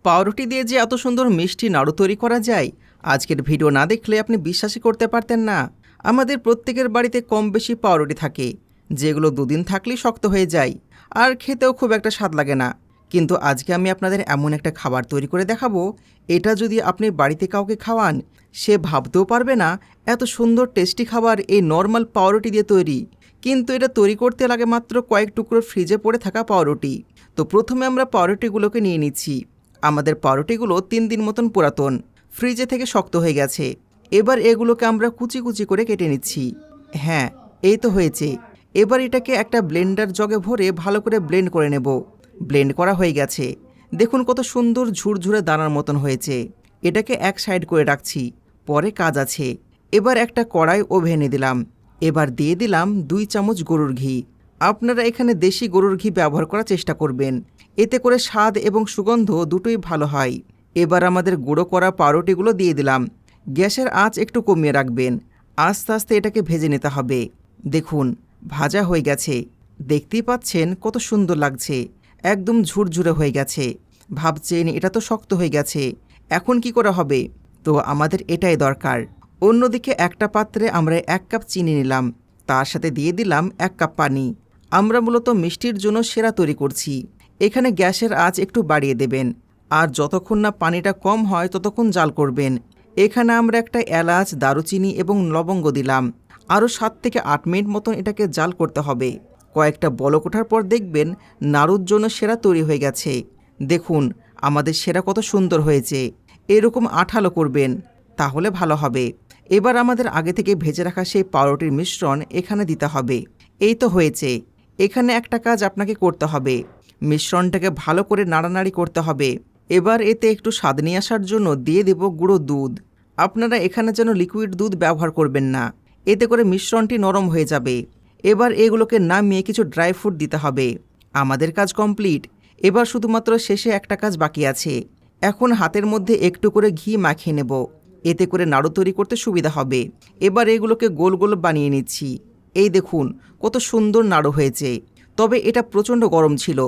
পাউরুটি দিয়ে যে এত সুন্দর মিষ্টি নাড়ু তৈরি করা যায়, আজকের ভিডিও না দেখলে আপনি বিশ্বাসই করতে পারতেন না। আমাদের প্রত্যেকের বাড়িতে কম বেশি পাউরুটি থাকে, যেগুলো দুদিন থাকলেই শক্ত হয়ে যায় আর খেতেও খুব একটা স্বাদ লাগে না। কিন্তু আজকে আমি আপনাদের এমন একটা খাবার তৈরি করে দেখাবো, এটা যদি আপনি বাড়িতে কাউকে খাওয়ান, সে ভাবতেও পারবে না এত সুন্দর টেস্টি খাবার এই নর্মাল পাউরুটি দিয়ে তৈরি। কিন্তু এটা তৈরি করতে লাগে মাত্র কয়েক টুকরো ফ্রিজে পড়ে থাকা পাউরুটি। তো প্রথমে আমরা পাউরুটিগুলোকে নিয়ে নিচ্ছি। আমাদের পাউরুটিগুলো 3 দিন মতন পুরাতন, ফ্রিজে থেকে শক্ত হয়ে গেছে। এবার এগুলোকে আমরা কুচি কুচি করে কেটে নিচ্ছি। হ্যাঁ, এই তো হয়েছে। এবার এটাকে একটা ব্লেন্ডার জগে ভরে ভালো করে ব্লেন্ড করে নেব। ব্লেন্ড করা হয়ে গেছে। দেখুন কত সুন্দর ঝুরঝুরে দানার মতন হয়েছে। এটাকে এক সাইড করে রাখছি, পরে কাজ আছে। এবার একটা কড়াই ওভেনে দিলাম। এবার দিয়ে দিলাম 2 চামচ গরুর ঘি। আপনারা এখানে দেশি গরুর ঘি ব্যবহার করার চেষ্টা করবেন, এতে করে স্বাদ এবং সুগন্ধ দুটোই ভালো হয়। এবার আমাদের গুঁড়ো করা পাউরুটিগুলো দিয়ে দিলাম। গ্যাসের আঁচ একটু কমিয়ে রাখবেন, আস্তে আস্তে এটাকে ভেজে নিতে হবে। দেখুন ভাজা হয়ে গেছে, দেখতেই পাচ্ছেন কত সুন্দর লাগছে, একদম ঝুরঝুরে হয়ে গেছে। ভাবছেন এটা তো শক্ত হয়ে গেছে, এখন কি করে হবে? তো আমাদের এটাই দরকার। অন্যদিকে একটা পাত্রে আমরা 1 কাপ চিনি নিলাম, তার সাথে দিয়ে দিলাম 1 কাপ পানি। আমরা মূলত মিষ্টির জন্য সেরা তৈরি করছি। এখানে গ্যাসের আঁচ একটু বাড়িয়ে দেবেন, আর যতক্ষণ না পানিটা কম হয় ততক্ষণ জাল করবেন। এখানে আমরা একটা এলাচ, দারুচিনি এবং লবঙ্গ দিলাম। আরও 7 থেকে 8 মিনিট মতন এটাকে জাল করতে হবে। কয়েকটা বলক ওঠার পর দেখবেন নাড়ুর জন্য সেরা তৈরি হয়ে গেছে। দেখুন আমাদের সেরা কত সুন্দর হয়েছে। এরকম আঠালো করবেন, তাহলে ভালো হবে। এবার আমাদের আগে থেকে ভেজে রাখা সেই পাউরুটির মিশ্রণ এখানে দিতে হবে। এই তো হয়েছে। এখানে একটা কাজ আপনাকে করতে হবে, মিশ্রণটাকে ভালো করে নাড়ানাড়ি করতে হবে। এবার এতে একটু স্বাদ নিয়ে আসার জন্য দিয়ে দেব গুঁড়ো দুধ। আপনারা এখানে যেন লিকুইড দুধ ব্যবহার করবেন না, এতে করে মিশ্রণটি নরম হয়ে যাবে। এবার এগুলোকে নামিয়ে কিছু ড্রাই ফ্রুট দিতে হবে। আমাদের কাজ কমপ্লিট। এবার শুধুমাত্র শেষে একটা কাজ বাকি আছে। এখন হাতের মধ্যে একটু করে ঘি মাখিয়ে নেব, এতে করে নাড়ু তৈরি করতে সুবিধা হবে। এবার এগুলোকে গোল গোল বানিয়ে নিচ্ছি। এই দেখুন কত সুন্দর নাড়ু হয়েছে। তবে এটা প্রচণ্ড গরম ছিল,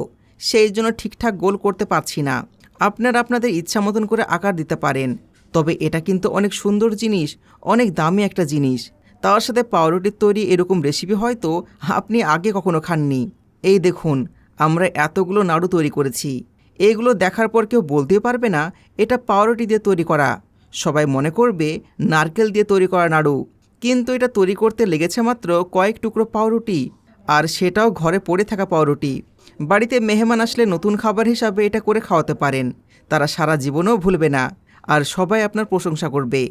সেই জন্য ঠিকঠাক গোল করতে পারছি না। আপনারা আপনাদের ইচ্ছা মতন করে আকার দিতে পারেন। তবে এটা কিন্তু অনেক সুন্দর জিনিস, অনেক দামি একটা জিনিস। তার সাথে পাউরুটির তৈরি এরকম রেসিপি হয়তো আপনি আগে কখনো খাননি। এই দেখুন আমরা এতগুলো নাড়ু তৈরি করেছি। এইগুলো দেখার পর কেউ বলতেই পারবে না এটা পাউরুটি দিয়ে তৈরি করা। সবাই মনে করবে নারকেল দিয়ে তৈরি করা নাড়ু। কিন্তু এটা তৈরি করতে লেগেছে মাত্র কয়েক টুকরো পাউরুটি, আর সেটাও ঘরে পড়ে থাকা পাউরুটি। বাড়িতে মেহমান আসলে নতুন খাবার হিসাবে এটা করে খাওয়াতে পারেন, তারা সারা জীবনেও ভুলবে না, আর সবাই আপনার প্রশংসা করবে।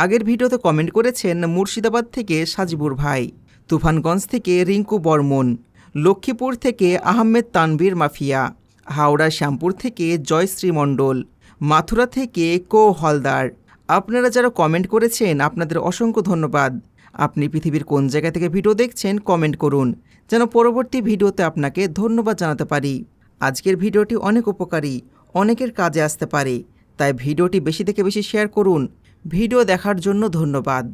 আগের ভিডিওতে কমেন্ট করেছেন মুর্শিদাবাদ থেকে সাজিবুর ভাই, তুফানগঞ্জ থেকে রিঙ্কু বর্মন, লক্ষ্মীপুর থেকে আহমেদ তানভীর মাফিয়া, হাওড়া শ্যামপুর থেকে জয়শ্রী মণ্ডল, মাথুরা থেকে কো হলদার। আপনারা যারা কমেন্ট করেছেন আপনাদের অসংখ্য ধন্যবাদ। আপনি পৃথিবীর কোন জায়গা থেকে ভিডিও দেখছেন কমেন্ট করুন, যেন পরবর্তী ভিডিওতে আপনাকে ধন্যবাদ জানাতে পারি। আজকের ভিডিওটি অনেক উপকারী, অনেকের কাজে আসতে পারে, তাই ভিডিওটি বেশি থেকে বেশি শেয়ার করুন। ভিডিও দেখার জন্য ধন্যবাদ।